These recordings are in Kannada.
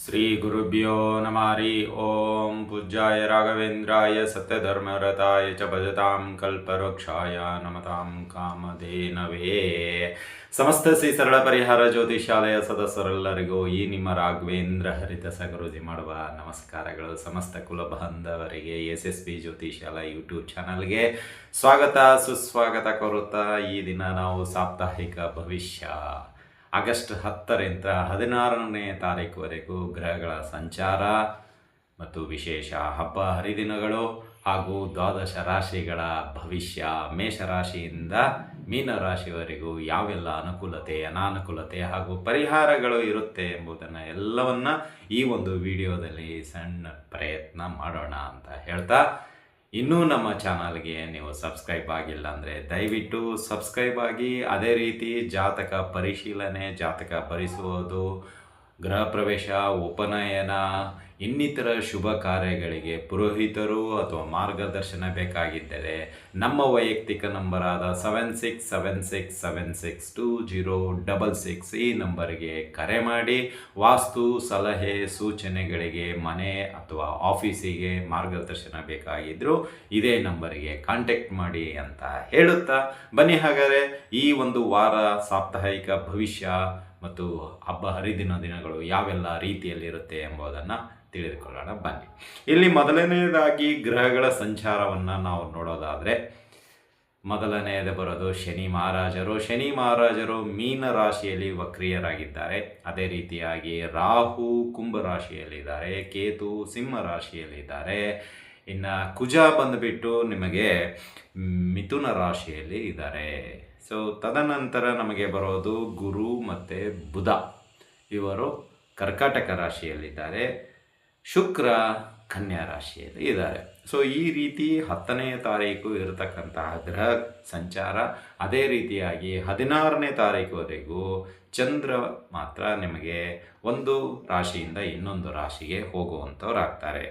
ಶ್ರೀ ಗುರುಭ್ಯೋ ನಮಃ ಹರಿ ಓಂ ಪೂಜ್ಯಾಯ ರಾಘವೇಂದ್ರಾಯ ಸತ್ಯಧರ್ಮರತಾಯ ಚ ಭಜತಾಂ ಕಲ್ಪವೃಕ್ಷಾಯ ನಮತಾಂ ಕಾಮಧೇನವೇ. ಸಮಸ್ತ ಶ್ರೀ ಸರಳ ಪರಿಹಾರ ಜ್ಯೋತಿಷಾಲಯ ಸದಸ್ಯರೆಲ್ಲರಿಗೂ ಈ ನಿಮ್ಮ ರಾಘವೇಂದ್ರ ಹರಿದಾಸ ಗುರೂಜಿ ಮಾಡುವ ನಮಸ್ಕಾರಗಳು. ಸಮಸ್ತ ಕುಲ ಬಾಂಧವರಿಗೆ SSB ಜ್ಯೋತಿಷಾಲಯ ಯೂಟ್ಯೂಬ್ ಚಾನಲ್ಗೆ ಸ್ವಾಗತ ಸುಸ್ವಾಗತ ಕೋರುತ್ತಾ ಈ ದಿನ ನಾವು ಸಾಪ್ತಾಹಿಕ ಭವಿಷ್ಯ ಆಗಸ್ಟ್ 10ರಿಂದ 16ನೇ ತಾರೀಕುವರೆಗೂ ಗ್ರಹಗಳ ಸಂಚಾರ ಮತ್ತು ವಿಶೇಷ ಹಬ್ಬ ಹರಿದಿನಗಳು ಹಾಗೂ ದ್ವಾದಶ ರಾಶಿಗಳ ಭವಿಷ್ಯ, ಮೇಷರಾಶಿಯಿಂದ ಮೀನರಾಶಿವರೆಗೂ ಯಾವೆಲ್ಲ ಅನುಕೂಲತೆ ಅನಾನುಕೂಲತೆ ಹಾಗೂ ಪರಿಹಾರಗಳು ಇರುತ್ತೆ ಎಂಬುದನ್ನು ಎಲ್ಲವನ್ನ ಈ ಒಂದು ವಿಡಿಯೋದಲ್ಲಿ ಸಣ್ಣ ಪ್ರಯತ್ನ ಮಾಡೋಣ ಅಂತ ಹೇಳ್ತಾ, ಇನ್ನೂ ನಮ್ಮ ಚಾನಲ್ಗೆ ನೀವು ಸಬ್ಸ್ಕ್ರೈಬ್ ಆಗಿಲ್ಲ ಅಂದರೆ ದಯವಿಟ್ಟು ಸಬ್ಸ್ಕ್ರೈಬ್ ಆಗಿ. ಅದೇ ರೀತಿ ಜಾತಕ ಪರಿಶೀಲನೆ, ಜಾತಕ ಭರಿಸುವುದು, ಗೃಹ ಪ್ರವೇಶ, ಉಪನಯನ, ಇನ್ನಿತರ ಶುಭ ಕಾರ್ಯಗಳಿಗೆ ಪುರೋಹಿತರು ಅಥವಾ ಮಾರ್ಗದರ್ಶನ ಬೇಕಾಗಿದ್ದರೆ ನಮ್ಮ ವೈಯಕ್ತಿಕ ನಂಬರಾದ 7676762066 ಈ ನಂಬರಿಗೆ ಕರೆ ಮಾಡಿ ವಾಸ್ತು ಸಲಹೆ ಸೂಚನೆಗಳಿಗೆ, ಮನೆ ಅಥವಾ ಆಫೀಸಿಗೆ ಮಾರ್ಗದರ್ಶನ ಬೇಕಾಗಿದ್ದರೂ ಇದೇ ನಂಬರಿಗೆ ಕಾಂಟ್ಯಾಕ್ಟ್ ಮಾಡಿ ಅಂತ ಹೇಳುತ್ತಾ, ಬನ್ನಿ ಹಾಗಾದರೆ ಈ ಒಂದು ವಾರ ಸಾಪ್ತಾಹಿಕ ಭವಿಷ್ಯ ಮತ್ತು ಹಬ್ಬ ಹರಿದಿನ ದಿನಗಳು ಯಾವೆಲ್ಲ ರೀತಿಯಲ್ಲಿರುತ್ತೆ ಎಂಬುದನ್ನು ತಿಳಿದುಕೊಳ್ಳೋಣ ಬನ್ನಿ. ಇಲ್ಲಿ ಮೊದಲನೆಯದಾಗಿ ಗ್ರಹಗಳ ಸಂಚಾರವನ್ನು ನಾವು ನೋಡೋದಾದರೆ ಮೊದಲನೆಯದು ಬರೋದು ಶನಿ ಮಹಾರಾಜರು. ಶನಿ ಮಹಾರಾಜರು ಮೀನ ರಾಶಿಯಲ್ಲಿ ವಕ್ರಿಯರಾಗಿದ್ದಾರೆ. ಅದೇ ರೀತಿಯಾಗಿ ರಾಹು ಕುಂಭ ರಾಶಿಯಲ್ಲಿದ್ದಾರೆ, ಕೇತು ಸಿಂಹ ರಾಶಿಯಲ್ಲಿದ್ದಾರೆ. ಇನ್ನು ಕುಜ ಬಂದುಬಿಟ್ಟು ನಿಮಗೆ ಮಿಥುನ ರಾಶಿಯಲ್ಲಿ ಇದ್ದಾರೆ. ಸೊ ತದನಂತರ ನಮಗೆ ಬರೋದು ಗುರು ಮತ್ತು ಬುಧ, ಇವರು ಕರ್ಕಾಟಕ ರಾಶಿಯಲ್ಲಿದ್ದಾರೆ. ಶುಕ್ರ ಕನ್ಯಾ ರಾಶಿಯಲ್ಲಿ ಇದ್ದಾರೆ. ಸೊ ಈ ರೀತಿ 10ನೇ ತಾರೀಕು ಇರತಕ್ಕಂತಹ ಗ್ರಹ ಸಂಚಾರ. ಅದೇ ರೀತಿಯಾಗಿ 16ನೇ ತಾರೀಕುವರೆಗೂ ಚಂದ್ರ ಮಾತ್ರ ನಿಮಗೆ ಒಂದು ರಾಶಿಯಿಂದ ಇನ್ನೊಂದು ರಾಶಿಗೆ ಹೋಗುವಂಥವ್ರಾಗ್ತಾರೆ.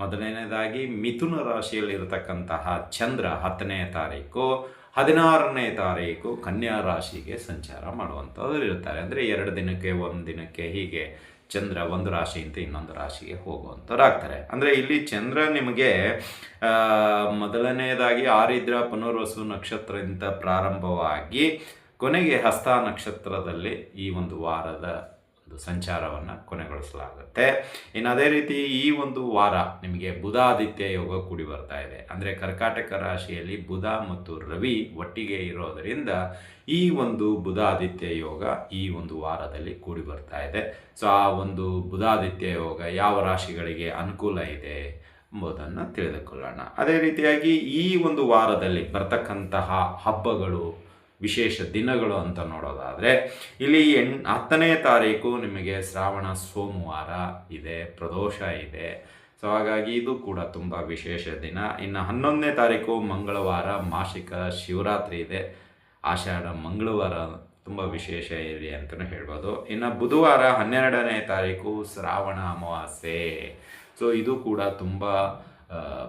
ಮೊದಲನೇದಾಗಿ ಮಿಥುನ ರಾಶಿಯಲ್ಲಿರತಕ್ಕಂತಹ ಚಂದ್ರ 10ನೇ ತಾರೀಕು, 16ನೇ ತಾರೀಕು ಕನ್ಯಾ ರಾಶಿಗೆ ಸಂಚಾರ ಮಾಡುವಂಥವ್ರು ಇರ್ತಾರೆ. ಅಂದರೆ 2 ದಿನಕ್ಕೆ 1 ದಿನಕ್ಕೆ ಹೀಗೆ ಚಂದ್ರ ಒಂದು ರಾಶಿಯಿಂದ ಇನ್ನೊಂದು ರಾಶಿಗೆ ಹೋಗುವಂಥವ್ರಾಗ್ತಾರೆ. ಅಂದರೆ ಇಲ್ಲಿ ಚಂದ್ರ ನಿಮಗೆ ಮೊದಲನೆಯದಾಗಿ ಆರಿದ್ರ ಪುನರ್ವಸು ನಕ್ಷತ್ರದಿಂದ ಪ್ರಾರಂಭವಾಗಿ ಕೊನೆಗೆ ಹಸ್ತ ನಕ್ಷತ್ರದಲ್ಲಿ ಈ ಒಂದು ವಾರದ ಒಂದು ಸಂಚಾರವನ್ನು ಕೊನೆಗೊಳಿಸಲಾಗುತ್ತೆ. ಇನ್ನು ಅದೇ ರೀತಿ ಈ ಒಂದು ವಾರ ನಿಮಗೆ ಬುಧಾದಿತ್ಯ ಯೋಗ ಕೂಡಿ ಬರ್ತಾ ಇದೆ. ಅಂದರೆ ಕರ್ಕಾಟಕ ರಾಶಿಯಲ್ಲಿ ಬುಧ ಮತ್ತು ರವಿ ಒಟ್ಟಿಗೆ ಇರೋದರಿಂದ ಈ ಒಂದು ಬುಧಾದಿತ್ಯ ಯೋಗ ಈ ಒಂದು ವಾರದಲ್ಲಿ ಕೂಡಿ ಬರ್ತಾ ಇದೆ. ಸೊ ಆ ಒಂದು ಬುಧಾದಿತ್ಯ ಯೋಗ ಯಾವ ರಾಶಿಗಳಿಗೆ ಅನುಕೂಲ ಇದೆ ಎಂಬುದನ್ನು ತಿಳಿದುಕೊಳ್ಳೋಣ. ಅದೇ ರೀತಿಯಾಗಿ ಈ ಒಂದು ವಾರದಲ್ಲಿ ಬರ್ತಕ್ಕಂತಹ ಹಬ್ಬಗಳು, ವಿಶೇಷ ದಿನಗಳು ಅಂತ ನೋಡೋದಾದರೆ ಇಲ್ಲಿ 10ನೇ ತಾರೀಕು ನಿಮಗೆ ಶ್ರಾವಣ ಸೋಮವಾರ ಇದೆ, ಪ್ರದೋಷ ಇದೆ. ಸೊ ಹಾಗಾಗಿ ಇದು ಕೂಡ ತುಂಬ ವಿಶೇಷ ದಿನ. ಇನ್ನು 11ನೇ ತಾರೀಕು ಮಂಗಳವಾರ ಮಾಸಿಕ ಶಿವರಾತ್ರಿ ಇದೆ. ಆಷಾಢ ಮಂಗಳವಾರ ತುಂಬ ವಿಶೇಷ ಇದೆ ಅಂತಲೂ ಹೇಳ್ಬೋದು. ಇನ್ನು ಬುಧವಾರ 12ನೇ ತಾರೀಕು ಶ್ರಾವಣ ಅಮಾವಾಸ್ಯೆ. ಸೊ ಇದು ಕೂಡ ತುಂಬ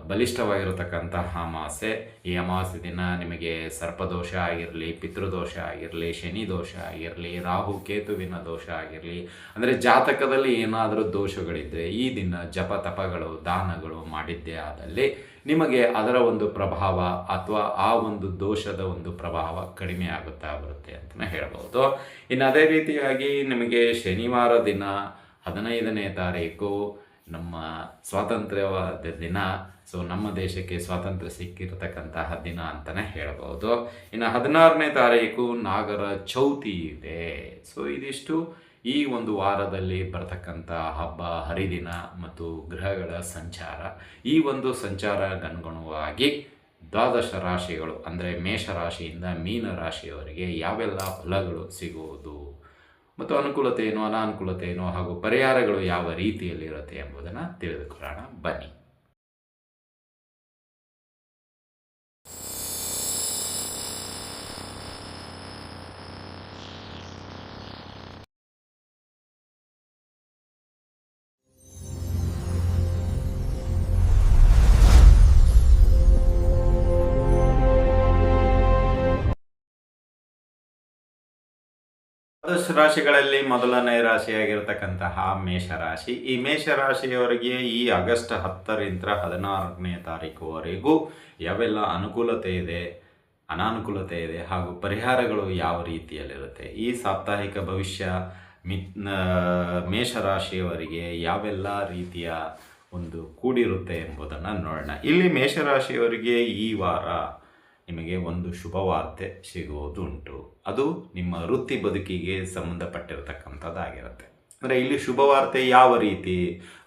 ಬಲಿಷ್ಠವಾಗಿರತಕ್ಕಂತಹ ಅಮಾವಾಸ್ಯೆ. ಈ ಅಮಾವಾಸ್ಯೆ ದಿನ ನಿಮಗೆ ಸರ್ಪದೋಷ ಆಗಿರಲಿ, ಪಿತೃದೋಷ ಆಗಿರಲಿ, ಶನಿ ದೋಷ ಆಗಿರಲಿ, ರಾಹು ಕೇತುವಿನ ದೋಷ ಆಗಿರಲಿ, ಅಂದರೆ ಜಾತಕದಲ್ಲಿ ಏನಾದರೂ ದೋಷಗಳಿದ್ದರೆ ಈ ದಿನ ಜಪ ತಪಗಳು ದಾನಗಳು ಮಾಡಿದ್ದೇ ಆದಲ್ಲಿ ನಿಮಗೆ ಅದರ ಒಂದು ಪ್ರಭಾವ ಅಥವಾ ಆ ಒಂದು ದೋಷದ ಒಂದು ಪ್ರಭಾವ ಕಡಿಮೆ ಆಗುತ್ತಾ ಬರುತ್ತೆ ಅಂತಲೇ ಹೇಳ್ಬೋದು. ಇನ್ನು ಅದೇ ರೀತಿಯಾಗಿ ನಿಮಗೆ ಶನಿವಾರ ದಿನ 15ನೇ ತಾರೀಕು ನಮ್ಮ ಸ್ವಾತಂತ್ರ್ಯವಾದ ದಿನ. ಸೊ ನಮ್ಮ ದೇಶಕ್ಕೆ ಸ್ವಾತಂತ್ರ್ಯ ಸಿಕ್ಕಿರತಕ್ಕಂತಹ ದಿನ ಅಂತಲೇ ಹೇಳ್ಬೋದು. ಇನ್ನು 16ನೇ ತಾರೀಕು ನಾಗರ ಚೌತಿ ಇದೆ. ಸೊ ಇದಿಷ್ಟು ಈ ಒಂದು ವಾರದಲ್ಲಿ ಬರ್ತಕ್ಕಂಥ ಹಬ್ಬ ಹರಿದಿನ ಮತ್ತು ಗ್ರಹಗಳ ಸಂಚಾರ. ಈ ಒಂದು ಸಂಚಾರಗನುಗುಣವಾಗಿ ದ್ವಾದಶ ರಾಶಿಗಳು ಅಂದರೆ ಮೇಷರಾಶಿಯಿಂದ ಮೀನ ರಾಶಿಯವರೆಗೆ ಯಾವೆಲ್ಲ ಫಲಗಳು ಸಿಗುವುದು ಮತ್ತು ಅನುಕೂಲತೆ ಏನು ಅನಾನುಕೂಲತೆ ಏನು ಹಾಗೂ ಪರಿಹಾರಗಳು ಯಾವ ರೀತಿಯಲ್ಲಿರುತ್ತೆ ಎಂಬುದನ್ನು ತಿಳಿದುಕೊಳ್ಳೋಣ ಬನ್ನಿ. ದ್ವಾದಶ ರಾಶಿಗಳಲ್ಲಿ ಮೊದಲನೇ ರಾಶಿಯಾಗಿರ್ತಕ್ಕಂತಹ ಮೇಷರಾಶಿ. ಈ ಮೇಷರಾಶಿಯವರಿಗೆ ಈ ಆಗಸ್ಟ್ 10ರಿಂದ 16ನೇ ತಾರೀಕುವರೆಗೂ ಯಾವೆಲ್ಲ ಅನುಕೂಲತೆ ಇದೆ, ಅನಾನುಕೂಲತೆ ಇದೆ ಹಾಗೂ ಪರಿಹಾರಗಳು ಯಾವ ರೀತಿಯಲ್ಲಿರುತ್ತೆ, ಈ ಸಾಪ್ತಾಹಿಕ ಭವಿಷ್ಯ ಮೇಷರಾಶಿಯವರಿಗೆ ಯಾವೆಲ್ಲ ರೀತಿಯ ಒಂದು ಕೂಡಿರುತ್ತೆ ಎಂಬುದನ್ನು ನೋಡೋಣ. ಇಲ್ಲಿ ಮೇಷರಾಶಿಯವರಿಗೆ ಈ ವಾರ ನಿಮಗೆ ಒಂದು ಶುಭವಾರ್ತೆ ಸಿಗುವುದುಂಟು. ಅದು ನಿಮ್ಮ ವೃತ್ತಿ ಬದುಕಿಗೆ ಸಂಬಂಧಪಟ್ಟಿರತಕ್ಕಂಥದ್ದಾಗಿರುತ್ತೆ. ಅಂದರೆ ಇಲ್ಲಿ ಶುಭವಾರ್ತೆ ಯಾವ ರೀತಿ?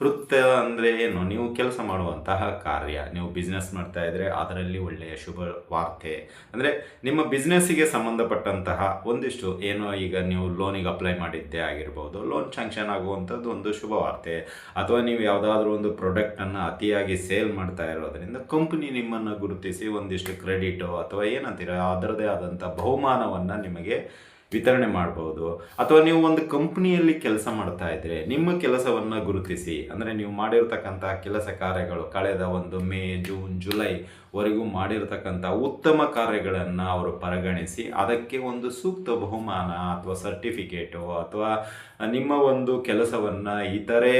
ವೃತ್ತ ಅಂದರೆ ಏನು? ನೀವು ಕೆಲಸ ಮಾಡುವಂತಹ ಕಾರ್ಯ, ನೀವು ಬಿಸ್ನೆಸ್ ಮಾಡ್ತಾ ಇದ್ದರೆ ಅದರಲ್ಲಿ ಒಳ್ಳೆಯ ಶುಭ ವಾರ್ತೆ. ಅಂದರೆ ನಿಮ್ಮ ಬಿಸ್ನೆಸ್ಸಿಗೆ ಸಂಬಂಧಪಟ್ಟಂತಹ ಒಂದಿಷ್ಟು ಏನೋ, ಈಗ ನೀವು ಲೋನಿಗೆ ಅಪ್ಲೈ ಮಾಡಿದ್ದೇ ಆಗಿರ್ಬೋದು, ಲೋನ್ ಸ್ಯಾಂಕ್ಷನ್ ಆಗುವಂಥದ್ದು ಒಂದು ಶುಭವಾರ್ತೆ. ಅಥವಾ ನೀವು ಯಾವುದಾದ್ರೂ ಒಂದು ಪ್ರಾಡಕ್ಟನ್ನು ಅತಿಯಾಗಿ ಸೇಲ್ ಮಾಡ್ತಾ ಇರೋದರಿಂದ ಕಂಪ್ನಿ ನಿಮ್ಮನ್ನು ಗುರುತಿಸಿ ಒಂದಿಷ್ಟು ಕ್ರೆಡಿಟೋ ಅಥವಾ ಏನಂತೀರ ಅದರದೇ ಆದಂಥ ಬಹುಮಾನವನ್ನು ನಿಮಗೆ ವಿತರಣೆ ಮಾಡ್ಬೋದು. ಅಥವಾ ನೀವು ಒಂದು ಕಂಪ್ನಿಯಲ್ಲಿ ಕೆಲಸ ಮಾಡ್ತಾ ಇದ್ದರೆ ನಿಮ್ಮ ಕೆಲಸವನ್ನು ಗುರುತಿಸಿ, ಅಂದರೆ ನೀವು ಮಾಡಿರ್ತಕ್ಕಂಥ ಕೆಲಸ ಕಾರ್ಯಗಳು ಕಳೆದ ಒಂದು ಮೇ, ಜೂನ್, ಜುಲೈವರೆಗೂ ಮಾಡಿರ್ತಕ್ಕಂಥ ಉತ್ತಮ ಕಾರ್ಯಗಳನ್ನು ಅವರು ಪರಿಗಣಿಸಿ ಅದಕ್ಕೆ ಒಂದು ಸೂಕ್ತ ಬಹುಮಾನ ಅಥವಾ ಸರ್ಟಿಫಿಕೇಟು ಅಥವಾ ನಿಮ್ಮ ಒಂದು ಕೆಲಸವನ್ನು ಇತರೆ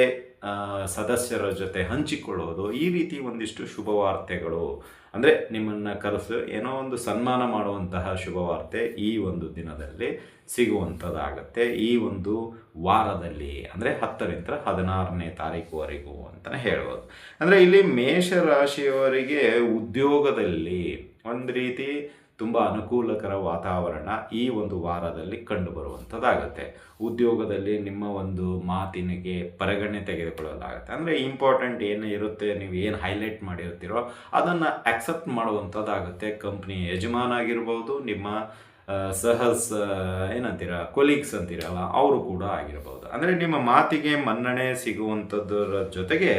ಸದಸ್ಯರ ಜೊತೆ ಹಂಚಿಕೊಳ್ಳೋದು, ಈ ರೀತಿ ಒಂದಿಷ್ಟು ಶುಭವಾರ್ತೆಗಳು, ಅಂದರೆ ನಿಮ್ಮನ್ನು ಕರೆಸು ಏನೋ ಒಂದು ಸನ್ಮಾನ ಮಾಡುವಂತಹ ಶುಭವಾರ್ತೆ ಈ ಒಂದು ದಿನದಲ್ಲಿ ಸಿಗುವಂಥದ್ದಾಗತ್ತೆ. ಈ ಒಂದು ವಾರದಲ್ಲಿ ಅಂದರೆ 10ರಿಂದ 16ನೇ ತಾರೀಕುವರೆಗೂ ಅಂತಲೇ ಹೇಳ್ಬೋದು. ಅಂದರೆ ಇಲ್ಲಿ ಮೇಷರಾಶಿಯವರಿಗೆ ಉದ್ಯೋಗದಲ್ಲಿ ಒಂದು ರೀತಿ ತುಂಬ ಅನುಕೂಲಕರ ವಾತಾವರಣ ಈ ಒಂದು ವಾರದಲ್ಲಿ ಕಂಡುಬರುವಂಥದ್ದಾಗತ್ತೆ. ಉದ್ಯೋಗದಲ್ಲಿ ನಿಮ್ಮ ಒಂದು ಮಾತಿನಿಗೆ ಪರಿಗಣನೆ ತೆಗೆದುಕೊಳ್ಳಲಾಗುತ್ತೆ. ಅಂದರೆ ಇಂಪಾರ್ಟೆಂಟ್ ಏನು ಇರುತ್ತೆ, ನೀವು ಏನು ಹೈಲೈಟ್ ಮಾಡಿರ್ತೀರೋ ಅದನ್ನು ಆಕ್ಸೆಪ್ಟ್ ಮಾಡುವಂಥದ್ದಾಗುತ್ತೆ. ಕಂಪ್ನಿ ಯಜಮಾನ ಆಗಿರ್ಬೋದು, ನಿಮ್ಮ ಏನಂತೀರ ಕೊಲೀಗ್ಸ್ ಅಂತೀರಲ್ಲ ಅವರು ಕೂಡ ಆಗಿರ್ಬೋದು. ಅಂದರೆ ನಿಮ್ಮ ಮಾತಿಗೆ ಮನ್ನಣೆ ಸಿಗುವಂಥದ್ದರ ಜೊತೆಗೆ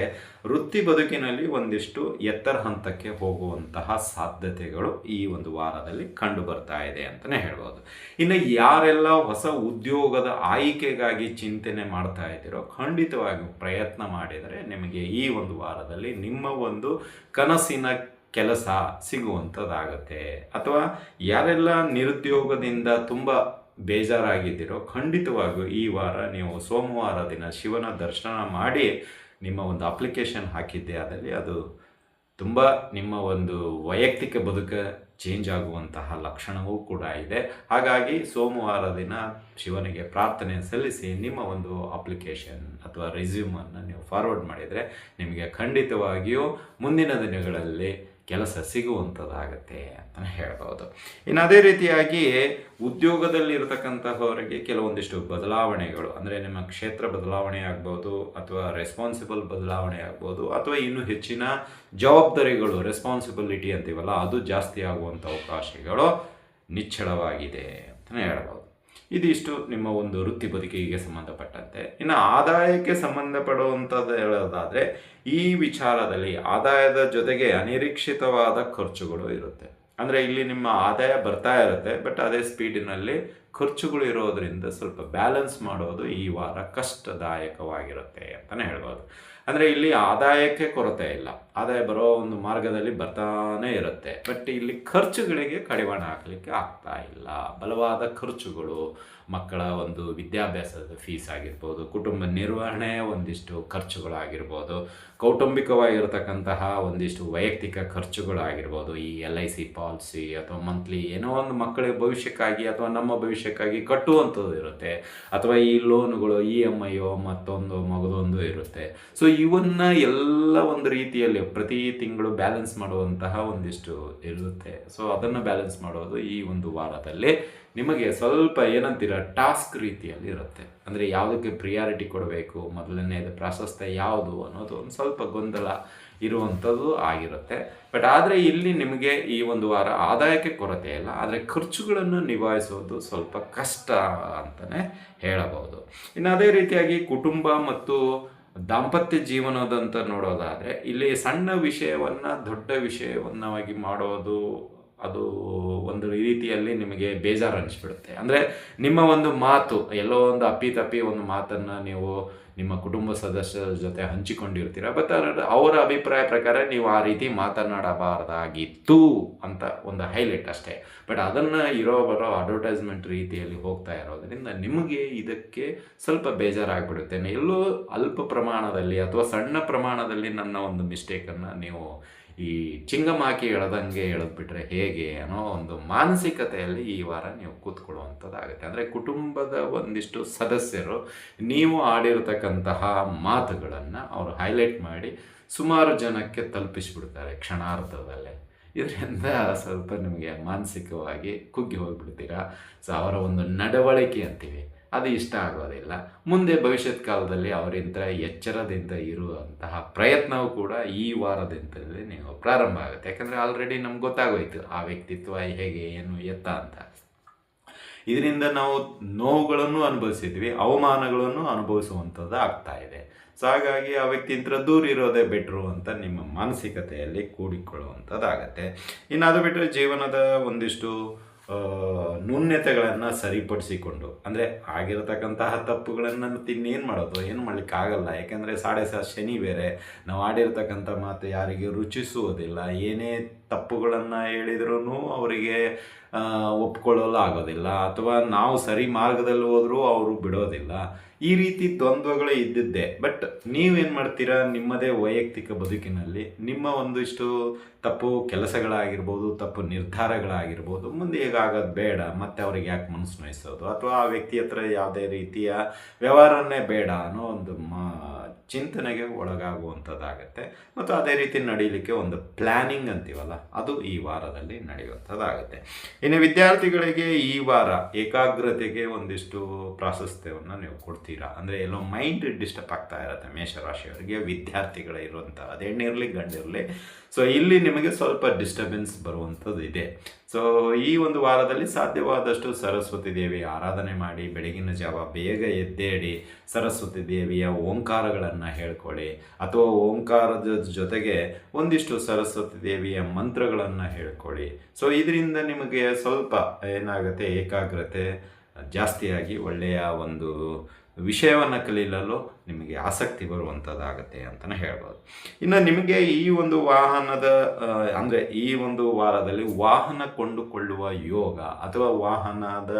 ವೃತ್ತಿ ಬದುಕಿನಲ್ಲಿ ಒಂದಿಷ್ಟು ಎತ್ತರ ಹಂತಕ್ಕೆ ಹೋಗುವಂತಹ ಸಾಧ್ಯತೆಗಳು ಈ ಒಂದು ವಾರದಲ್ಲಿ ಕಂಡು ಬರ್ತಾ ಇದೆ ಅಂತಲೇ ಹೇಳ್ಬೋದು. ಇನ್ನು ಯಾರೆಲ್ಲ ಹೊಸ ಉದ್ಯೋಗದ ಆಯ್ಕೆಗಾಗಿ ಚಿಂತನೆ ಮಾಡ್ತಾ ಇದ್ದೀರೋ ಖಂಡಿತವಾಗಿ ಪ್ರಯತ್ನ ಮಾಡಿದರೆ ನಿಮಗೆ ಈ ಒಂದು ವಾರದಲ್ಲಿ ನಿಮ್ಮ ಒಂದು ಕನಸಿನ ಕೆಲಸ ಸಿಗುವಂಥದ್ದಾಗತ್ತೆ. ಅಥವಾ ಯಾರೆಲ್ಲ ನಿರುದ್ಯೋಗದಿಂದ ತುಂಬ ಬೇಜಾರಾಗಿದ್ದೀರೋ ಖಂಡಿತವಾಗಿಯೂ ಈ ವಾರ ನೀವು ಸೋಮವಾರ ದಿನ ಶಿವನ ದರ್ಶನ ಮಾಡಿ ನಿಮ್ಮ ಒಂದು ಅಪ್ಲಿಕೇಶನ್ ಹಾಕಿದ್ದೆ ಆದಲ್ಲಿ ಅದು ತುಂಬ ನಿಮ್ಮ ಒಂದು ವೈಯಕ್ತಿಕ ಬದುಕು ಚೇಂಜ್ ಆಗುವಂತಹ ಲಕ್ಷಣವೂ ಕೂಡ ಇದೆ. ಹಾಗಾಗಿ ಸೋಮವಾರ ದಿನ ಶಿವನಿಗೆ ಪ್ರಾರ್ಥನೆ ಸಲ್ಲಿಸಿ ನಿಮ್ಮ ಒಂದು ಅಪ್ಲಿಕೇಶನ್ ಅಥವಾ ರೆಸ್ಯೂಮನ್ನು ನೀವು ಫಾರ್ವರ್ಡ್ ಮಾಡಿದರೆ ನಿಮಗೆ ಖಂಡಿತವಾಗಿಯೂ ಮುಂದಿನ ದಿನಗಳಲ್ಲಿ ಕೆಲಸ ಸಿಗುವಂಥದ್ದಾಗತ್ತೆ ಅಂತಲೇ ಹೇಳ್ಬೋದು. ಇನ್ನು ಅದೇ ರೀತಿಯಾಗಿ ಉದ್ಯೋಗದಲ್ಲಿ ಇರತಕ್ಕಂತಹವರಿಗೆ ಕೆಲವೊಂದಿಷ್ಟು ಬದಲಾವಣೆಗಳು, ಅಂದರೆ ನಿಮ್ಮ ಕ್ಷೇತ್ರ ಬದಲಾವಣೆ ಆಗ್ಬೋದು ಅಥವಾ ರೆಸ್ಪಾನ್ಸಿಬಲ್ ಬದಲಾವಣೆ ಆಗ್ಬೋದು ಅಥವಾ ಇನ್ನೂ ಹೆಚ್ಚಿನ ಜವಾಬ್ದಾರಿಗಳು, ರೆಸ್ಪಾನ್ಸಿಬಿಲಿಟಿ ಅಂತೀವಲ್ಲ, ಅದು ಜಾಸ್ತಿ ಆಗುವಂಥ ಅವಕಾಶಗಳು ನಿಚ್ಚಳವಾಗಿದೆ ಅಂತಲೇ ಹೇಳ್ಬೋದು. ಇದಿಷ್ಟು ನಿಮ್ಮ ಒಂದು ವೃತ್ತಿ ಬದುಕಿಗೆ ಸಂಬಂಧಪಟ್ಟಂತೆ. ಇನ್ನು ಆದಾಯಕ್ಕೆ ಸಂಬಂಧಪಡುವಂಥದ್ದು ಹೇಳೋದಾದರೆ ಈ ವಿಚಾರದಲ್ಲಿ ಆದಾಯದ ಜೊತೆಗೆ ಅನಿರೀಕ್ಷಿತವಾದ ಖರ್ಚುಗಳು ಇರುತ್ತೆ. ಅಂದರೆ ಇಲ್ಲಿ ನಿಮ್ಮ ಆದಾಯ ಬರ್ತಾ ಇರುತ್ತೆ, ಬಟ್ ಅದೇ ಸ್ಪೀಡಿನಲ್ಲಿ ಖರ್ಚುಗಳು ಇರೋದರಿಂದ ಸ್ವಲ್ಪ ಬ್ಯಾಲೆನ್ಸ್ ಮಾಡೋದು ಈ ವಾರ ಕಷ್ಟದಾಯಕವಾಗಿರುತ್ತೆ ಅಂತಲೇ ಹೇಳ್ಬೋದು. ಅಂದರೆ ಇಲ್ಲಿ ಆದಾಯಕ್ಕೆ ಕೊರತೆ ಇಲ್ಲ, ಆದಾಯ ಬರೋ ಒಂದು ಮಾರ್ಗದಲ್ಲಿ ಬರ್ತಾನೆ ಇರುತ್ತೆ, ಬಟ್ ಇಲ್ಲಿ ಖರ್ಚುಗಳಿಗೆ ಕಡಿವಾಣ ಹಾಕಲಿಕ್ಕೆ ಆಗ್ತಾ ಇಲ್ಲ. ಬಲವಾದ ಖರ್ಚುಗಳು, ಮಕ್ಕಳ ಒಂದು ವಿದ್ಯಾಭ್ಯಾಸದ ಫೀಸ್ ಆಗಿರ್ಬೋದು, ಕುಟುಂಬ ನಿರ್ವಹಣೆ ಒಂದಿಷ್ಟು ಖರ್ಚುಗಳಾಗಿರ್ಬೋದು, ಕೌಟುಂಬಿಕವಾಗಿರತಕ್ಕಂತಹ ಒಂದಿಷ್ಟು ವೈಯಕ್ತಿಕ ಖರ್ಚುಗಳಾಗಿರ್ಬೋದು, ಈ LIC ಪಾಲಿಸಿ ಅಥವಾ ಮಂತ್ಲಿ ಏನೋ ಒಂದು ಮಕ್ಕಳ ಭವಿಷ್ಯಕ್ಕಾಗಿ ಅಥವಾ ನಮ್ಮ ಭವಿಷ್ಯಕ್ಕಾಗಿ ಕಟ್ಟುವಂಥದ್ದು ಇರುತ್ತೆ, ಅಥವಾ ಈ ಲೋನುಗಳು EMI ಮತ್ತೊಂದು ಮಗದೊಂದು ಇರುತ್ತೆ. ಸೊ ಇವನ್ನ ಎಲ್ಲ ಒಂದು ರೀತಿಯಲ್ಲಿ ಪ್ರತಿ ತಿಂಗಳು ಬ್ಯಾಲೆನ್ಸ್ ಮಾಡುವಂತಹ ಒಂದಿಷ್ಟು ಇರುತ್ತೆ. ಸೊ ಅದನ್ನು ಬ್ಯಾಲೆನ್ಸ್ ಮಾಡೋದು ಈ ಒಂದು ವಾರದಲ್ಲಿ ನಿಮಗೆ ಸ್ವಲ್ಪ ಏನಂತೀರ ಟಾಸ್ಕ್ ರೀತಿಯಲ್ಲಿ ಇರುತ್ತೆ. ಅಂದರೆ ಯಾವುದಕ್ಕೆ ಪ್ರಿಯಾರಿಟಿ ಕೊಡಬೇಕು, ಮೊದಲನೇದು ಪ್ರಾಶಸ್ತ್ಯ ಯಾವುದು ಅನ್ನೋದು ಒಂದು ಸ್ವಲ್ಪ ಗೊಂದಲ ಇರುವಂಥದ್ದು ಆಗಿರುತ್ತೆ. ಬಟ್ ಆದರೆ ಇಲ್ಲಿ ನಿಮಗೆ ಈ ಒಂದು ವಾರ ಆದಾಯಕ್ಕೆ ಕೊರತೆ ಇಲ್ಲ, ಆದರೆ ಖರ್ಚುಗಳನ್ನು ನಿಭಾಯಿಸೋದು ಸ್ವಲ್ಪ ಕಷ್ಟ ಅಂತಲೇ ಹೇಳಬಹುದು. ಇನ್ನು ಅದೇ ರೀತಿಯಾಗಿ ಕುಟುಂಬ ಮತ್ತು ದಾಂಪತ್ಯ ಜೀವನದಂತ ನೋಡೋದಾದರೆ ಇಲ್ಲಿ ಸಣ್ಣ ವಿಷಯವನ್ನು ದೊಡ್ಡ ವಿಷಯವನ್ನಾಗಿ ಮಾಡೋದು ಅದು ಒಂದು ರೀತಿಯಲ್ಲಿ ನಿಮಗೆ ಬೇಜಾರು ಅನಿಸ್ಬಿಡುತ್ತೆ. ಅಂದರೆ ನಿಮ್ಮ ಒಂದು ಮಾತು ಎಲ್ಲೋ ಒಂದು ಅಪ್ಪಿತಪ್ಪಿ ಒಂದು ಮಾತನ್ನು ನೀವು ನಿಮ್ಮ ಕುಟುಂಬ ಸದಸ್ಯರ ಜೊತೆ ಹಂಚಿಕೊಂಡಿರ್ತೀರ. ಬಟ್ ಅವರ ಅಭಿಪ್ರಾಯ ಪ್ರಕಾರ ನೀವು ಆ ರೀತಿ ಮಾತನಾಡಬಾರ್ದಾಗಿತ್ತು ಅಂತ ಒಂದು ಹೈಲೈಟ್ ಅಷ್ಟೇ. ಬಟ್ ಅದನ್ನು ಬರೋ ಅಡ್ವರ್ಟೈಸ್ಮೆಂಟ್ ರೀತಿಯಲ್ಲಿ ಹೋಗ್ತಾ ಇರೋದ್ರಿಂದ ನಿಮಗೆ ಇದಕ್ಕೆ ಸ್ವಲ್ಪ ಬೇಜಾರಾಗ್ಬಿಡುತ್ತೆ. ಎಲ್ಲೋ ಅಲ್ಪ ಪ್ರಮಾಣದಲ್ಲಿ ಅಥವಾ ಸಣ್ಣ ಪ್ರಮಾಣದಲ್ಲಿ ನನ್ನ ಒಂದು ಮಿಸ್ಟೇಕನ್ನು ನೀವು ಈ ಚಿಂಗಮ್ ಹಾಕಿ ಎಳೆದಂಗೆ ಎಳೆದ್ಬಿಟ್ರೆ ಹೇಗೆ ಅನ್ನೋ ಒಂದು ಮಾನಸಿಕತೆಯಲ್ಲಿ ಈ ವಾರ ನೀವು ಕೂತ್ಕೊಳ್ಳುವಂಥದ್ದಾಗುತ್ತೆ. ಅಂದರೆ ಕುಟುಂಬದ ಒಂದಿಷ್ಟು ಸದಸ್ಯರು ನೀವು ಆಡಿರತಕ್ಕಂತಹ ಮಾತುಗಳನ್ನು ಅವರು ಹೈಲೈಟ್ ಮಾಡಿ ಸುಮಾರು ಜನಕ್ಕೆ ತಲುಪಿಸ್ಬಿಡ್ತಾರೆ ಕ್ಷಣಾರ್ಧದಲ್ಲೇ. ಇದರಿಂದ ಸ್ವಲ್ಪ ನಿಮಗೆ ಮಾನಸಿಕವಾಗಿ ಕುಗ್ಗಿ ಹೋಗಿಬಿಡ್ತೀರಾ. ಸೊ ಅವರ ಒಂದು ನಡವಳಿಕೆ ಅಂತೀವಿ ಅದು ಇಷ್ಟ ಆಗೋದಿಲ್ಲ. ಮುಂದೆ ಭವಿಷ್ಯತ್ ಕಾಲದಲ್ಲಿ ಅವರಿಂದ ಎಚ್ಚರದಿಂದ ಇರುವಂತಹ ಪ್ರಯತ್ನವೂ ಕೂಡ ಈ ವಾರದಿಂದಲೇ ನೀವು ಪ್ರಾರಂಭ ಆಗುತ್ತೆ. ಯಾಕಂದರೆ ಆಲ್ರೆಡಿ ನಮ್ಗೆ ಗೊತ್ತಾಗೋಯ್ತು ಆ ವ್ಯಕ್ತಿತ್ವ ಹೇಗೆ ಏನು ಎತ್ತ ಅಂತ. ಇದರಿಂದ ನಾವು ನೋವುಗಳನ್ನು ಅನುಭವಿಸಿದ್ವಿ, ಅವಮಾನಗಳನ್ನು ಅನುಭವಿಸುವಂಥದ್ದು ಆಗ್ತಾ ಇದೆ. ಸೊ ಹಾಗಾಗಿ ಆ ವ್ಯಕ್ತಿಯಿಂದ ದೂರ ಇರೋದೇ ಬೆಟ್ರು ಅಂತ ನಿಮ್ಮ ಮಾನಸಿಕತೆಯಲ್ಲಿ ಕೂಡಿಕೊಳ್ಳುವಂಥದ್ದಾಗತ್ತೆ. ಇನ್ನು ಅದು ಬಿಟ್ಟರೆ ಜೀವನದ ಒಂದಿಷ್ಟು ನ್ಯೂನ್ಯತೆಗಳನ್ನು ಸರಿಪಡಿಸಿಕೊಂಡು, ಅಂದರೆ ಆಗಿರತಕ್ಕಂತಹ ತಪ್ಪುಗಳನ್ನು ಇನ್ನೇನು ಮಾಡೋದು, ಏನು ಮಾಡಲಿಕ್ಕಾಗಲ್ಲ. ಯಾಕೆಂದರೆ ಶನಿ ಬೇರೆ, ನಾವು ಆಡಿರ್ತಕ್ಕಂಥ ಮಾತು ಯಾರಿಗೆ ರುಚಿಸುವುದಿಲ್ಲ. ಏನೇ ತಪ್ಪುಗಳನ್ನು ಹೇಳಿದ್ರೂ ಅವರಿಗೆ ಒಪ್ಕೊಳ್ಳಲು ಆಗೋದಿಲ್ಲ, ಅಥವಾ ನಾವು ಸರಿ ಮಾರ್ಗದಲ್ಲಿ ಹೋದರೂ ಅವರು ಬಿಡೋದಿಲ್ಲ. ಈ ರೀತಿ ದ್ವಂದ್ವಗಳೇ ಇದ್ದಿದ್ದೆ. ಬಟ್ ನೀವೇನು ಮಾಡ್ತೀರಾ, ನಿಮ್ಮದೇ ವೈಯಕ್ತಿಕ ಬದುಕಿನಲ್ಲಿ ನಿಮ್ಮ ಒಂದಿಷ್ಟು ತಪ್ಪು ಕೆಲಸಗಳಾಗಿರ್ಬೋದು, ತಪ್ಪು ನಿರ್ಧಾರಗಳಾಗಿರ್ಬೋದು, ಮುಂದೆ ಹೇಗಾಗೋದು ಬೇಡ, ಮತ್ತು ಅವ್ರಿಗೆ ಯಾಕೆ ಮನಸ್ಸು ನೋಯಿಸೋದು, ಅಥವಾ ಆ ವ್ಯಕ್ತಿ ಹತ್ರ ಯಾವುದೇ ರೀತಿಯ ವ್ಯವಹಾರನೇ ಬೇಡ ಅನ್ನೋ ಒಂದು ಚಿಂತನೆಗೆ ಒಳಗಾಗುವಂಥದ್ದಾಗತ್ತೆ. ಮತ್ತು ಅದೇ ರೀತಿ ನಡೀಲಿಕ್ಕೆ ಒಂದು ಪ್ಲ್ಯಾನಿಂಗ್ ಅಂತೀವಲ್ಲ, ಅದು ಈ ವಾರದಲ್ಲಿ ನಡೆಯುವಂಥದ್ದಾಗುತ್ತೆ. ಇನ್ನು ವಿದ್ಯಾರ್ಥಿಗಳಿಗೆ ಈ ವಾರ ಏಕಾಗ್ರತೆಗೆ ಒಂದಿಷ್ಟು ಪ್ರಾಶಸ್ತ್ಯವನ್ನು ನೀವು ಕೊಡ್ತೀರಾ. ಅಂದರೆ ಎಲ್ಲೋ ಮೈಂಡ್ ಡಿಸ್ಟರ್ಬ್ ಆಗ್ತಾ ಇರುತ್ತೆ ಮೇಷರಾಶಿಯವರಿಗೆ, ವಿದ್ಯಾರ್ಥಿಗಳಿರುವಂಥ ಅದು ಹೆಣ್ಣಿರಲಿ ಗಂಡಿರಲಿ. ಸೊ ಇಲ್ಲಿ ನಿಮಗೆ ಸ್ವಲ್ಪ ಡಿಸ್ಟರ್ಬೆನ್ಸ್ ಬರುವಂಥದ್ದು ಇದೆ. ಸೊ ಈ ಒಂದು ವಾರದಲ್ಲಿ ಸಾಧ್ಯವಾದಷ್ಟು ಸರಸ್ವತಿ ದೇವಿಯ ಆರಾಧನೆ ಮಾಡಿ, ಬೆಳಗಿನ ಜಾವ ಬೇಗ ಎದ್ದೇಳಿ ಸರಸ್ವತಿ ದೇವಿಯ ಓಂಕಾರಗಳನ್ನು ಹೇಳ್ಕೊಳ್ಳಿ, ಅಥವಾ ಓಂಕಾರದ ಜೊತೆಗೆ ಒಂದಿಷ್ಟು ಸರಸ್ವತಿ ದೇವಿಯ ಮಂತ್ರಗಳನ್ನು ಹೇಳ್ಕೊಳ್ಳಿ. ಸೊ ಇದರಿಂದ ನಿಮಗೆ ಸ್ವಲ್ಪ ಏನಾಗುತ್ತೆ, ಏಕಾಗ್ರತೆ ಜಾಸ್ತಿಯಾಗಿ ಒಳ್ಳೆಯ ಒಂದು ವಿಷಯವನ್ನು ಕಲಿಯಲು ನಿಮಗೆ ಆಸಕ್ತಿ ಬರುವಂಥದ್ದಾಗತ್ತೆ ಅಂತಲೇ ಹೇಳ್ಬೋದು. ಇನ್ನು ನಿಮಗೆ ಈ ಒಂದು ವಾಹನದ ಅಂದರೆ ಈ ಒಂದು ವಾರದಲ್ಲಿ ವಾಹನ ಕೊಂಡುಕೊಳ್ಳುವ ಯೋಗ, ಅಥವಾ ವಾಹನದ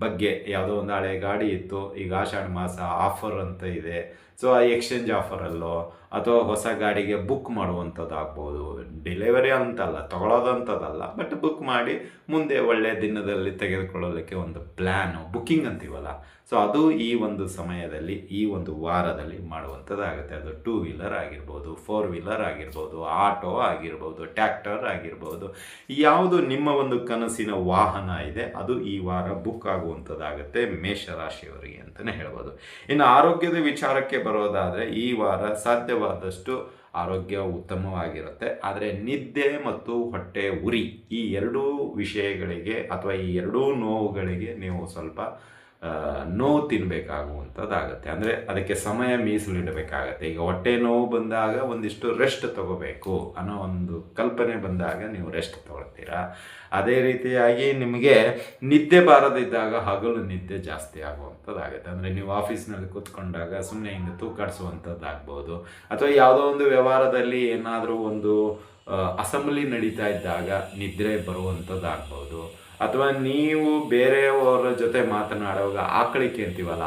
ಬಗ್ಗೆ ಯಾವುದೋ ಒಂದು ಹಳೆ ಗಾಡಿ ಇತ್ತು, ಈಗ ಆಷಾಢ ಮಾಸ ಆಫರ್ ಅಂತ ಇದೆ, ಸೊ ಆ ಎಕ್ಸ್ಚೇಂಜ್ ಆಫರಲ್ಲೋ ಅಥವಾ ಹೊಸ ಗಾಡಿಗೆ ಬುಕ್ ಮಾಡುವಂಥದ್ದಾಗ್ಬೋದು. ಡೆಲಿವರಿ ಅಂತಲ್ಲ, ತಗೊಳ್ಳೋದಂಥದ್ದಲ್ಲ, ಬಟ್ ಬುಕ್ ಮಾಡಿ ಮುಂದೆ ಒಳ್ಳೆಯ ದಿನದಲ್ಲಿ ತೆಗೆದುಕೊಳ್ಳಲಿಕ್ಕೆ ಒಂದು ಪ್ಲ್ಯಾನು, ಬುಕ್ಕಿಂಗ್ ಅಂತೀವಲ್ಲ, ಸೊ ಅದು ಈ ಒಂದು ಸಮಯದಲ್ಲಿ ಈ ಒಂದು ವಾರದಲ್ಲಿ ಮಾಡುವಂಥದ್ದಾಗುತ್ತೆ. ಅದು 2 ವೀಲರ್ ಆಗಿರ್ಬೋದು, 4 ವೀಲರ್ ಆಗಿರ್ಬೋದು, ಆಟೋ ಆಗಿರ್ಬೋದು, ಟ್ರ್ಯಾಕ್ಟರ್ ಆಗಿರ್ಬೋದು, ಯಾವುದು ನಿಮ್ಮ ಒಂದು ಕನಸಿನ ವಾಹನ ಇದೆ ಅದು ಈ ವಾರ ಬುಕ್ ಆಗುವಂಥದ್ದಾಗುತ್ತೆ ಮೇಷರಾಶಿಯವರಿಗೆ ಅಂತಲೇ ಹೇಳ್ಬೋದು. ಇನ್ನು ಆರೋಗ್ಯದ ವಿಚಾರಕ್ಕೆ ಬರೋದಾದರೆ ಈ ವಾರ ಸಾಧ್ಯವಾದಷ್ಟು ಆರೋಗ್ಯ ಉತ್ತಮವಾಗಿರುತ್ತೆ. ಆದರೆ ನಿದ್ದೆ ಮತ್ತು ಹೊಟ್ಟೆ ಉರಿ ಈ ಎರಡೂ ವಿಷಯಗಳಿಗೆ, ಅಥವಾ ಈ ಎರಡೂ ನೋವುಗಳಿಗೆ ನೀವು ಸ್ವಲ್ಪ ನೋವು ತಿನ್ನಬೇಕಾಗುವಂಥದ್ದಾಗತ್ತೆ. ಅಂದರೆ ಅದಕ್ಕೆ ಸಮಯ ಮೀಸಲಿಡಬೇಕಾಗತ್ತೆ. ಈಗ ಹೊಟ್ಟೆ ನೋವು ಬಂದಾಗ ಒಂದಿಷ್ಟು ರೆಸ್ಟ್ ತಗೋಬೇಕು ಅನ್ನೋ ಒಂದು ಕಲ್ಪನೆ ಬಂದಾಗ ನೀವು ರೆಸ್ಟ್ ತಗೊಳ್ತೀರಾ. ಅದೇ ರೀತಿಯಾಗಿ ನಿಮಗೆ ನಿದ್ದೆ ಬಾರದಿದ್ದಾಗ ಹಗಲು ನಿದ್ದೆ ಜಾಸ್ತಿ ಆಗುವಂಥದ್ದಾಗುತ್ತೆ. ಅಂದರೆ ನೀವು ಆಫೀಸ್ನಲ್ಲಿ ಕೂತ್ಕೊಂಡಾಗ ಸುಮ್ಮನೆ ಹಿಂಗೆ ತೂಕಾಡಿಸುವಂಥದ್ದಾಗ್ಬೋದು, ಅಥವಾ ಯಾವುದೋ ಒಂದು ವ್ಯವಹಾರದಲ್ಲಿ ಏನಾದರೂ ಒಂದು ಅಸೆಂಬ್ಲಿ ನಡೀತಾ ಇದ್ದಾಗ ನಿದ್ರೆ ಬರುವಂಥದ್ದಾಗ್ಬೋದು, ಅಥವಾ ನೀವು ಬೇರೆಯವರ ಜೊತೆ ಮಾತನಾಡುವಾಗ ಆಕಳಿಕೆ ಅಂತೀವಲ್ಲ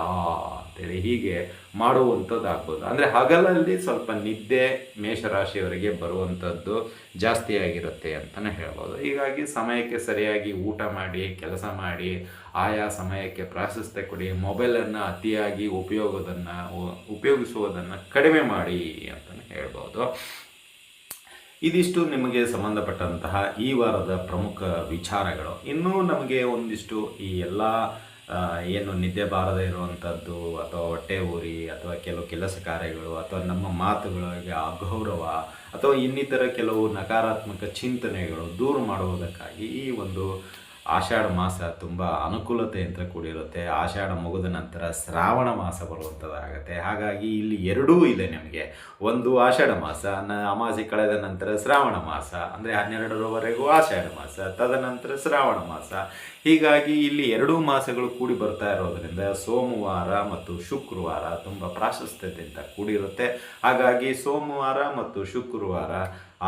ಅಂತೇಳಿ ಹೀಗೆ ಮಾಡುವಂಥದ್ದಾಗ್ಬೋದು. ಅಂದರೆ ಹಗಲಲ್ಲಿ ಸ್ವಲ್ಪ ನಿದ್ದೆ ಮೇಷರಾಶಿಯವರಿಗೆ ಬರುವಂಥದ್ದು ಜಾಸ್ತಿ ಆಗಿರುತ್ತೆ ಅಂತಲೇ ಹೇಳ್ಬೋದು. ಹೀಗಾಗಿ ಸಮಯಕ್ಕೆ ಸರಿಯಾಗಿ ಊಟ ಮಾಡಿ, ಕೆಲಸ ಮಾಡಿ, ಆಯಾ ಸಮಯಕ್ಕೆ ಪ್ರಾಶಸ್ತ್ಯ ಕೊಡಿ, ಮೊಬೈಲನ್ನು ಅತಿಯಾಗಿ ಉಪಯೋಗಿಸುವುದನ್ನು ಕಡಿಮೆ ಮಾಡಿ ಅಂತಲೇ ಹೇಳ್ಬೋದು. ಇದಿಷ್ಟು ನಿಮಗೆ ಸಂಬಂಧಪಟ್ಟಂತಹ ಈ ವಾರದ ಪ್ರಮುಖ ವಿಚಾರಗಳು. ಇನ್ನೂ ನಮಗೆ ಒಂದಿಷ್ಟು ಈ ಎಲ್ಲ ಏನು ನಿದ್ದೆ ಬಾರದೇ ಇರುವಂಥದ್ದು, ಅಥವಾ ಹೊಟ್ಟೆ ಉರಿ, ಅಥವಾ ಕೆಲವು ಕೆಲಸ ಕಾರ್ಯಗಳು, ಅಥವಾ ನಮ್ಮ ಮಾತುಗಳಿಗೆ ಅಗೌರವ, ಅಥವಾ ಇನ್ನಿತರ ಕೆಲವು ನಕಾರಾತ್ಮಕ ಚಿಂತನೆಗಳು ದೂರ ಮಾಡುವುದಕ್ಕಾಗಿ ಈ ಒಂದು ಆಷಾಢ ಮಾಸ ತುಂಬ ಅನುಕೂಲತೆಯಿಂದ ಕೂಡಿರುತ್ತೆ. ಆಷಾಢ ಮುಗಿದ ನಂತರ ಶ್ರಾವಣ ಮಾಸ ಬರುವಂಥದ್ದಾಗತ್ತೆ. ಹಾಗಾಗಿ ಇಲ್ಲಿ ಎರಡೂ ಇದೆ ನಿಮಗೆ. ಒಂದು ಆಷಾಢ ಮಾಸ, ಅಮಾವಾಸ್ಯೆ ಕಳೆದ ನಂತರ ಶ್ರಾವಣ ಮಾಸ, ಅಂದರೆ 12ರವರೆಗೂ ಆಷಾಢ ಮಾಸ, ತದನಂತರ ಶ್ರಾವಣ ಮಾಸ. ಹೀಗಾಗಿ ಇಲ್ಲಿ ಎರಡೂ ಮಾಸಗಳು ಕೂಡಿ ಬರ್ತಾ ಇರೋದರಿಂದ ಸೋಮವಾರ ಮತ್ತು ಶುಕ್ರವಾರ ತುಂಬ ಪ್ರಾಶಸ್ತ್ಯತೆಯಿಂದ ಕೂಡಿರುತ್ತೆ. ಹಾಗಾಗಿ ಸೋಮವಾರ ಮತ್ತು ಶುಕ್ರವಾರ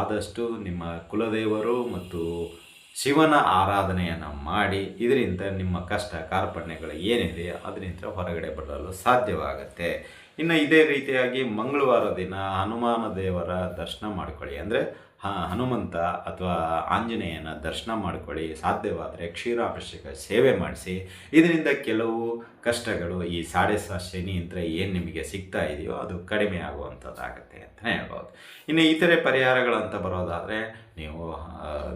ಆದಷ್ಟು ನಿಮ್ಮ ಕುಲದೇವರು ಮತ್ತು ಶಿವನ ಆರಾಧನೆಯನ್ನು ಮಾಡಿ ಇದರಿಂದ ನಿಮ್ಮ ಕಷ್ಟ ಕಾರ್ಪಣ್ಯಗಳು ಏನಿದೆ ಅದರಿಂದ ಹೊರಗಡೆ ಬರಲು ಸಾಧ್ಯವಾಗುತ್ತೆ. ಇನ್ನು ಇದೇ ರೀತಿಯಾಗಿ ಮಂಗಳವಾರ ದಿನ ಹನುಮಾನ ದೇವರ ದರ್ಶನ ಮಾಡ್ಕೊಳ್ಳಿ. ಅಂದರೆ ಹನುಮಂತ ಅಥವಾ ಆಂಜನೇಯನ ದರ್ಶನ ಮಾಡ್ಕೊಳ್ಳಿ. ಸಾಧ್ಯವಾದರೆ ಕ್ಷೀರಾಭಿಷೇಕ ಸೇವೆ ಮಾಡಿಸಿ. ಇದರಿಂದ ಕೆಲವು ಕಷ್ಟಗಳು ಈ ಸಾಡೆ ಶನಿಯಿಂದ ಏನು ನಿಮಗೆ ಸಿಗ್ತಾ ಇದೆಯೋ ಅದು ಕಡಿಮೆ ಆಗುವಂಥದ್ದಾಗತ್ತೆ ಅಂತಲೇ ಹೇಳ್ಬೋದು. ಇನ್ನು ಇತರೆ ಪರಿಹಾರಗಳಂತ ಬರೋದಾದರೆ ನೀವು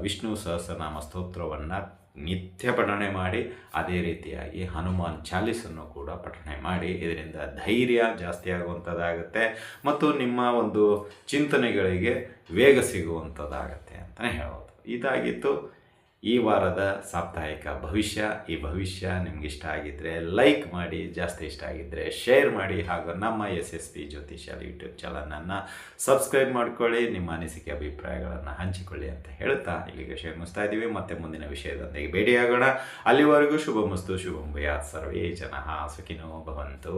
ವಿಷ್ಣು ಸಹಸ್ರನಾಮ ಸ್ತೋತ್ರವನ್ನು ನಿತ್ಯ ಪಠಣೆ ಮಾಡಿ, ಅದೇ ರೀತಿಯಾಗಿ ಹನುಮಾನ್ ಚಾಲೀಸನ್ನು ಕೂಡ ಪಠಣೆ ಮಾಡಿ. ಇದರಿಂದ ಧೈರ್ಯ ಜಾಸ್ತಿ ಆಗುವಂಥದ್ದಾಗುತ್ತೆ ಮತ್ತು ನಿಮ್ಮ ಒಂದು ಚಿಂತನೆಗಳಿಗೆ ವೇಗ ಸಿಗುವಂಥದ್ದಾಗತ್ತೆ ಅಂತಲೇ ಹೇಳ್ಬೋದು. ಇದಾಗಿತ್ತು ಈ ವಾರದ ಸಾಪ್ತಾಹಿಕ ಭವಿಷ್ಯ. ಈ ಭವಿಷ್ಯ ನಿಮ್ಗೆ ಇಷ್ಟ ಆಗಿದ್ದರೆ ಲೈಕ್ ಮಾಡಿ, ಜಾಸ್ತಿ ಇಷ್ಟ ಆಗಿದ್ದರೆ ಶೇರ್ ಮಾಡಿ, ಹಾಗೂ ನಮ್ಮ SSP ಜ್ಯೋತಿಷ್ಯ ಯೂಟ್ಯೂಬ್ ಚಾನಲನ್ನು ಸಬ್ಸ್ಕ್ರೈಬ್ ಮಾಡ್ಕೊಳ್ಳಿ. ನಿಮ್ಮ ಅನಿಸಿಕೆ ಅಭಿಪ್ರಾಯಗಳನ್ನು ಹಂಚಿಕೊಳ್ಳಿ ಅಂತ ಹೇಳ್ತಾ ಇಲ್ಲಿಗೆ ವಿಷಯ ಮುಗಿಸ್ತಾ ಇದ್ದೀವಿ. ಮತ್ತೆ ಮುಂದಿನ ವಿಷಯದೊಂದಿಗೆ ಭೇಟಿಯಾಗೋಣ. ಅಲ್ಲಿವರೆಗೂ ಶುಭಮಸ್ತು, ಶುಭಂ ಭೂಯಾತ್, ಸರ್ವೇ ಜನಃ ಸುಖಿನೋ ಭವಂತು.